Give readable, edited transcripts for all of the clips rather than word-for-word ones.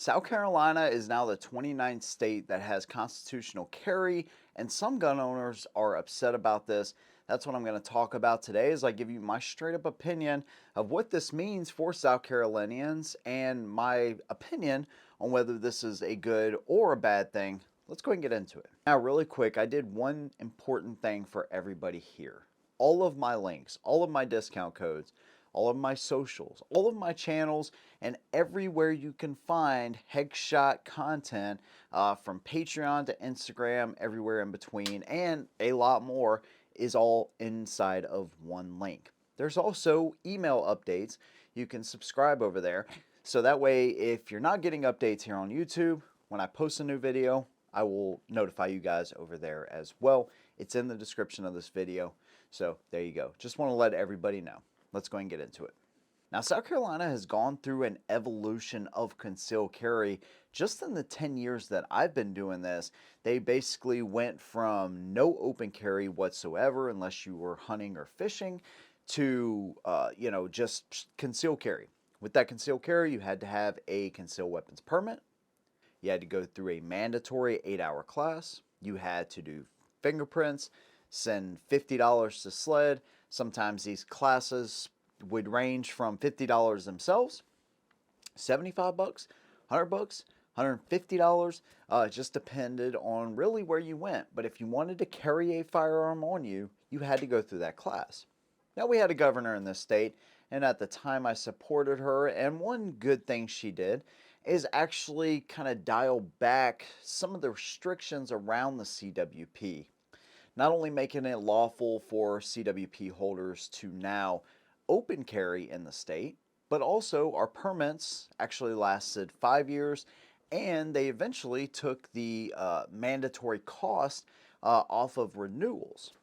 South Carolina is now the 29th state that has constitutional carry, and some gun owners are upset about this. That's what I'm going to talk about today as I give you my straight up opinion of what this means for South Carolinians and my opinion on whether this is a good or a bad thing. Let's go ahead and get into it. Now, really quick, I did one important thing for everybody here. All of my links, all of my discount codes, all of my socials, all of my channels, and everywhere you can find headshot content from Patreon to Instagram, everywhere in between, and a lot more is all inside of one link. There's also email updates. You can subscribe over there. So that way, if you're not getting updates here on YouTube, when I post a new video, I will notify you guys over there as well. It's in the description of this video. So there you go. Just want to let everybody know. Let's go and get into it. Now, South Carolina has gone through an evolution of concealed carry. Just in the 10 years that I've been doing this, they basically went from no open carry whatsoever unless you were hunting or fishing to, just concealed carry. With that concealed carry, you had to have a concealed weapons permit. You had to go through a mandatory 8-hour class. You had to do fingerprints, send $50 to SLED. Sometimes these classes would range from $50 themselves, $75, $100, $150. It just depended on really where you went. But if you wanted to carry a firearm on you, you had to go through that class. Now, we had a governor in this state, and at the time I supported her, and one good thing she did is actually kind of dial back some of the restrictions around the CWP. Not only making it lawful for CWP holders to now open carry in the state, but also our permits actually lasted 5 years, and they eventually took the mandatory cost off of renewals.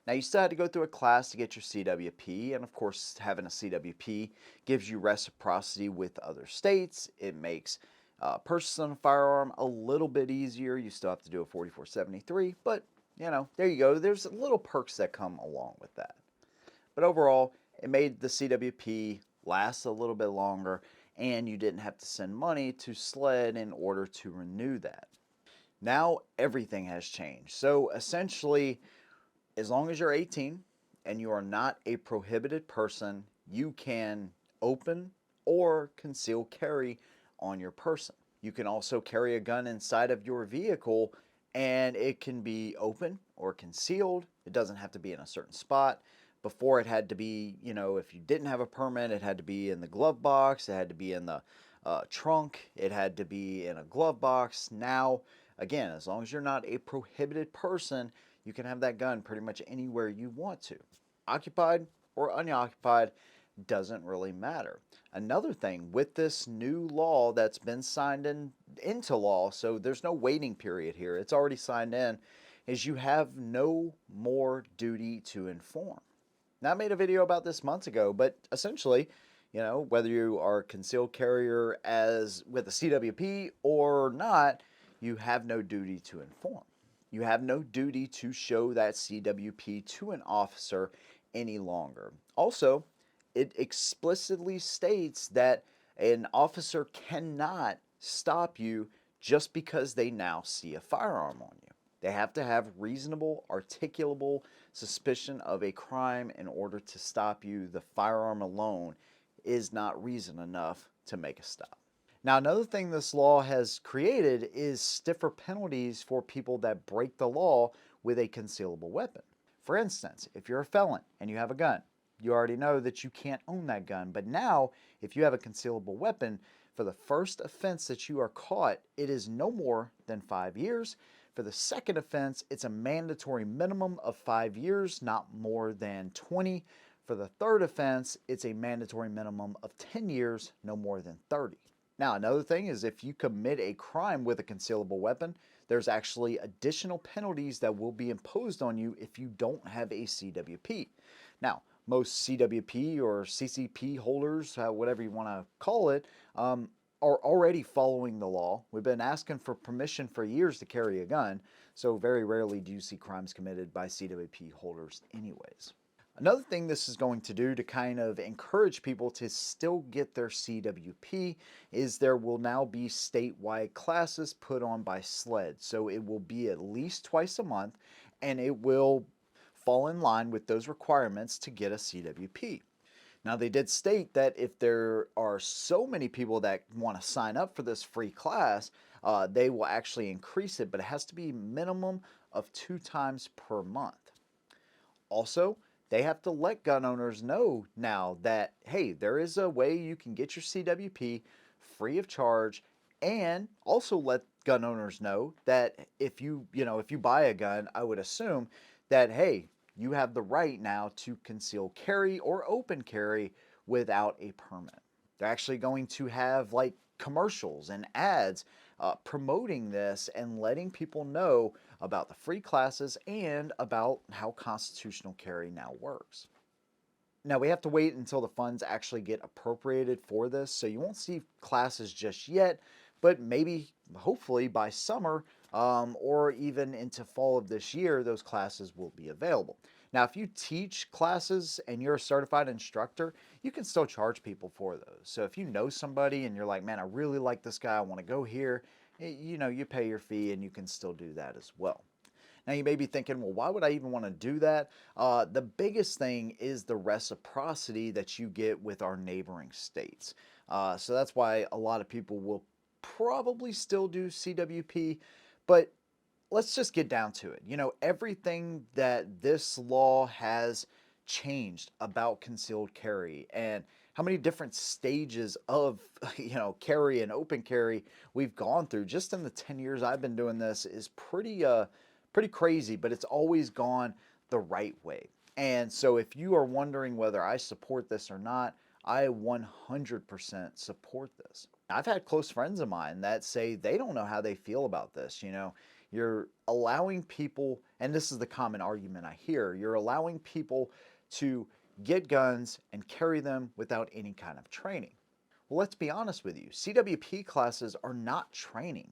Now, you still had to go through a class to get your CWP, and of course, having a CWP gives you reciprocity with other states. It makes purchasing a firearm a little bit easier. You still have to do a 4473, but there you go. There's little perks that come along with that. But overall, it made the CWP last a little bit longer, and you didn't have to send money to SLED in order to renew that. Now, everything has changed. So essentially, as long as you're 18 and you are not a prohibited person, you can open or conceal carry on your person. You can also carry a gun inside of your vehicle, and it can be open or concealed. It doesn't have to be in a certain spot. Before, it had to be, if you didn't have a permit, it had to be in the glove box. It had to be in the trunk. It had to be in a glove box. Now, again, as long as you're not a prohibited person, you can have that gun pretty much anywhere you want to. Occupied or unoccupied, doesn't really matter. Another thing with this new law that's been signed into law, so there's no waiting period here, it's already signed in, is you have no more duty to inform. Now, I made a video about this months ago, but essentially, whether you are a concealed carrier with a CWP or not, you have no duty to inform. You have no duty to show that CWP to an officer any longer. Also, it explicitly states that an officer cannot stop you just because they now see a firearm on you. They have to have reasonable, articulable suspicion of a crime in order to stop you. The firearm alone is not reason enough to make a stop. Now, another thing this law has created is stiffer penalties for people that break the law with a concealable weapon. For instance, if you're a felon and you have a gun, you already know that you can't own that gun. But now, if you have a concealable weapon, for the first offense that you are caught, it is no more than 5 years. For the second offense, it's a mandatory minimum of 5 years, not more than 20. For the third offense, it's a mandatory minimum of 10 years, no more than 30. Now, another thing is if you commit a crime with a concealable weapon, there's actually additional penalties that will be imposed on you if you don't have a CWP. Now, most CWP or CCP holders, whatever you want to call it, are already following the law. We've been asking for permission for years to carry a gun, so very rarely do you see crimes committed by CWP holders anyways. Another thing this is going to do to kind of encourage people to still get their CWP is there will now be statewide classes put on by SLED. So it will be at least twice a month and it will fall in line with those requirements to get a CWP. Now, they did state that if there are so many people that want to sign up for this free class, they will actually increase it, but it has to be minimum of 2 times per month. Also, they have to let gun owners know now that, hey, there is a way you can get your CWP free of charge, and also let gun owners know that if you buy a gun, I would assume that, hey, you have the right now to conceal carry or open carry without a permit. They're actually going to have like commercials and ads promoting this and letting people know about the free classes and about how constitutional carry now works. Now, we have to wait until the funds actually get appropriated for this, so you won't see classes just yet, but maybe, hopefully, by summer or even into fall of this year, those classes will be available. Now, if you teach classes and you're a certified instructor, you can still charge people for those. So if you know somebody and you're like, man, I really like this guy, I want to go here, you pay your fee and you can still do that as well. Now, you may be thinking, well, why would I even want to do that? The biggest thing is the reciprocity that you get with our neighboring states. So that's why a lot of people will probably still do CWP, but let's just get down to it. Everything that this law has changed about concealed carry and how many different stages of carry and open carry we've gone through just in the 10 years I've been doing this is pretty crazy, but it's always gone the right way. And so if you are wondering whether I support this or not, I 100% support this. I've had close friends of mine that say they don't know how they feel about this. You're allowing people, and this is the common argument I hear, you're allowing people to get guns and carry them without any kind of training. Well, let's be honest with you. CWP classes are not training.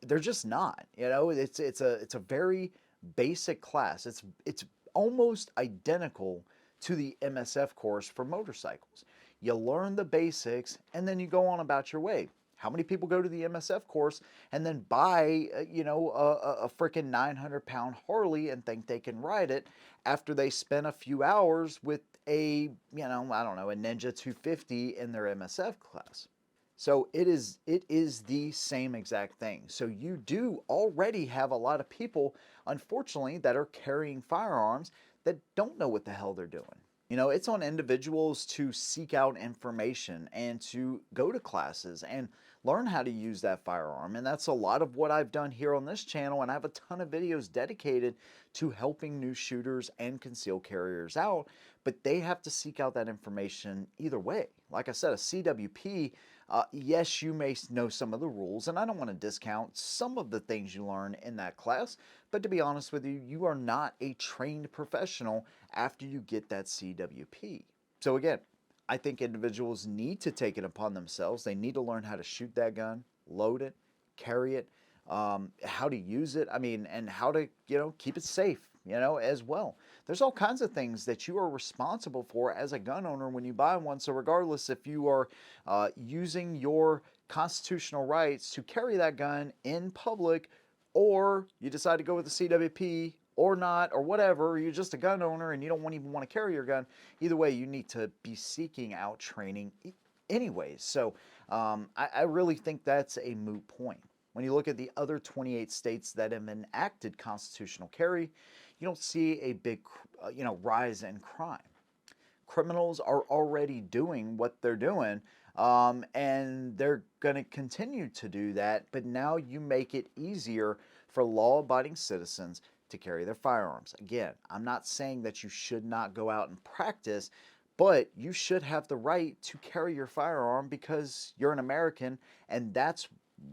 They're just not. It's a very basic class. It's almost identical to the MSF course for motorcycles. You learn the basics and then you go on about your way. How many people go to the MSF course and then buy, a freaking 900-pound Harley and think they can ride it after they spend a few hours with a, I don't know, a Ninja 250 in their MSF class? So it is the same exact thing. So you do already have a lot of people, unfortunately, that are carrying firearms that don't know what the hell they're doing. It's on individuals to seek out information and to go to classes and learn how to use that firearm. And that's a lot of what I've done here on this channel. And I have a ton of videos dedicated to helping new shooters and concealed carriers out. But they have to seek out that information either way. Like I said, a CWP, yes, you may know some of the rules, and I don't want to discount some of the things you learn in that class, but to be honest with you, you are not a trained professional after you get that CWP. So again, I think individuals need to take it upon themselves. They need to learn how to shoot that gun, load it, carry it, how to use it, and how to, keep it safe, as well. There's all kinds of things that you are responsible for as a gun owner when you buy one. So regardless if you are using your constitutional rights to carry that gun in public, or you decide to go with the CWP or not, or whatever, or you're just a gun owner and you don't even want to carry your gun, either way, you need to be seeking out training anyways. So I really think that's a moot point. When you look at the other 28 states that have enacted constitutional carry, you don't see a big, rise in crime. Criminals are already doing what they're doing, and they're going to continue to do that. But now you make it easier for law-abiding citizens to carry their firearms. Again, I'm not saying that you should not go out and practice, but you should have the right to carry your firearm because you're an American, and that's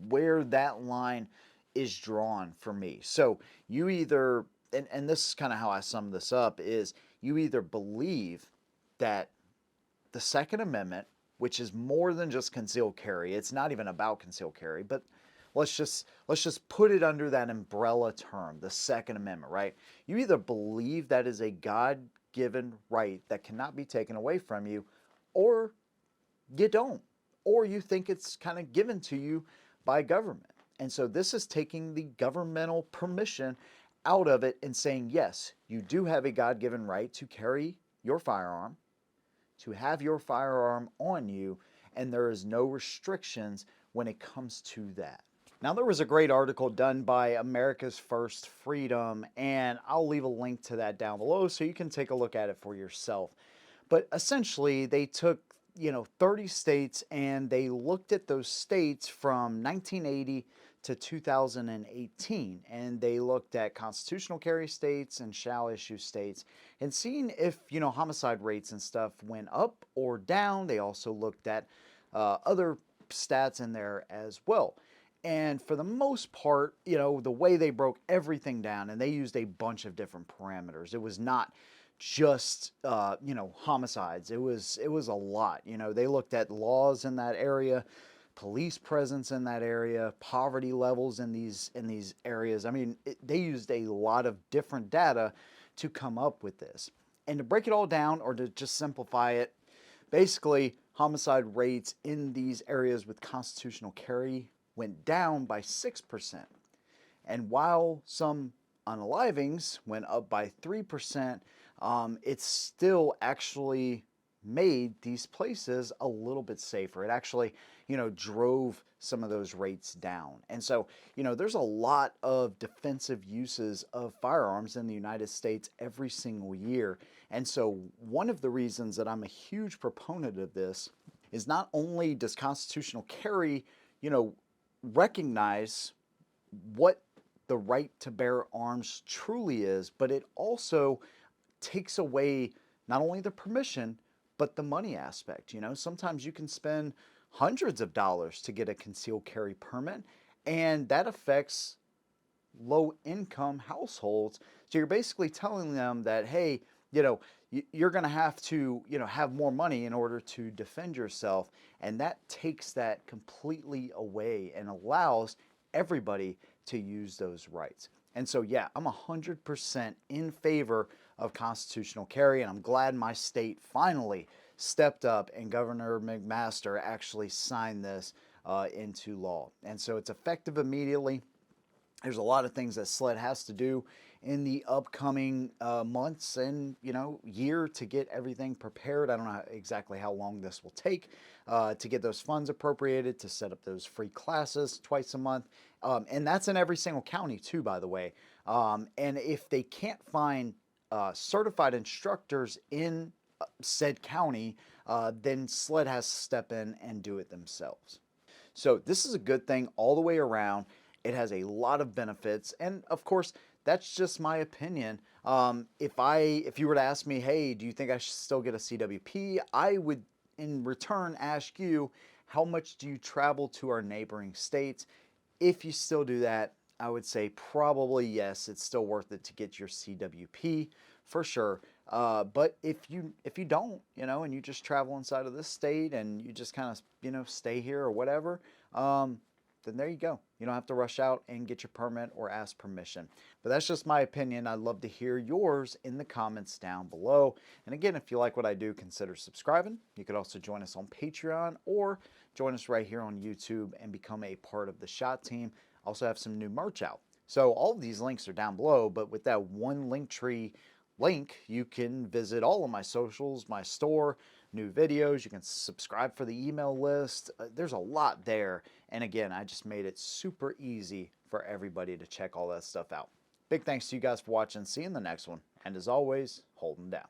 where that line is drawn for me. So you either, and this is kind of how I sum this up, is you either believe that the Second Amendment, which is more than just concealed carry, it's not even about concealed carry, but let's just put it under that umbrella term, the Second Amendment, right? You either believe that is a God God-given right that cannot be taken away from you, or you don't, or you think it's kind of given to you by government. And so this is taking the governmental permission out of it and saying, yes, you do have a God-given right to carry your firearm, to have your firearm on you, and there is no restrictions when it comes to that. Now, there was a great article done by America's First Freedom, and I'll leave a link to that down below so you can take a look at it for yourself. But essentially, they took 30 states and they looked at those states from 1980 to 2018, and they looked at constitutional carry states and shall issue states and seeing if homicide rates and stuff went up or down. They also looked at other stats in there as well. And for the most part, the way they broke everything down, and they used a bunch of different parameters. It was not just homicides. It was a lot. They looked at laws in that area, police presence in that area, poverty levels in these areas. I mean, they used a lot of different data to come up with this. And to break it all down, or to just simplify it, basically homicide rates in these areas with constitutional carry went down by 6%. And while some unalivings went up by 3%, it still actually made these places a little bit safer. It actually, drove some of those rates down. And so, there's a lot of defensive uses of firearms in the United States every single year. And so one of the reasons that I'm a huge proponent of this is not only does constitutional carry, recognize what the right to bear arms truly is, but it also takes away not only the permission, but the money aspect. Sometimes you can spend hundreds of dollars to get a concealed carry permit, and that affects low income households. So you're basically telling them that, hey, you're going to have to, have more money in order to defend yourself. And that takes that completely away and allows everybody to use those rights. And so, yeah, I'm 100% in favor of constitutional carry, and I'm glad my state finally stepped up and Governor McMaster actually signed this into law. And so it's effective immediately. There's a lot of things that SLED has to do in the upcoming months and year to get everything prepared. I don't know exactly how long this will take to get those funds appropriated, to set up those free classes twice a month. And that's in every single county too, by the way. And if they can't find certified instructors in said county, then SLED has to step in and do it themselves. So this is a good thing all the way around. It has a lot of benefits, and of course, that's just my opinion. If you were to ask me, hey, do you think I should still get a CWP? I would, in return, ask you, how much do you travel to our neighboring states? If you still do that, I would say probably yes, it's still worth it to get your CWP for sure. But if you don't, and you just travel inside of this state and you just kind of, stay here or whatever, then there you go. You don't have to rush out and get your permit or ask permission. But that's just my opinion. I'd love to hear yours in the comments down below. And again, if you like what I do, consider subscribing. You could also join us on Patreon or join us right here on YouTube and become a part of the SHOT team. I also have some new merch out. So all of these links are down below, but with that one Linktree link, you can visit all of my socials, my store, new videos. You can subscribe for the email list. There's a lot there. And again, I just made it super easy for everybody to check all that stuff out. Big thanks to you guys for watching. See you in the next one. And as always, hold them down.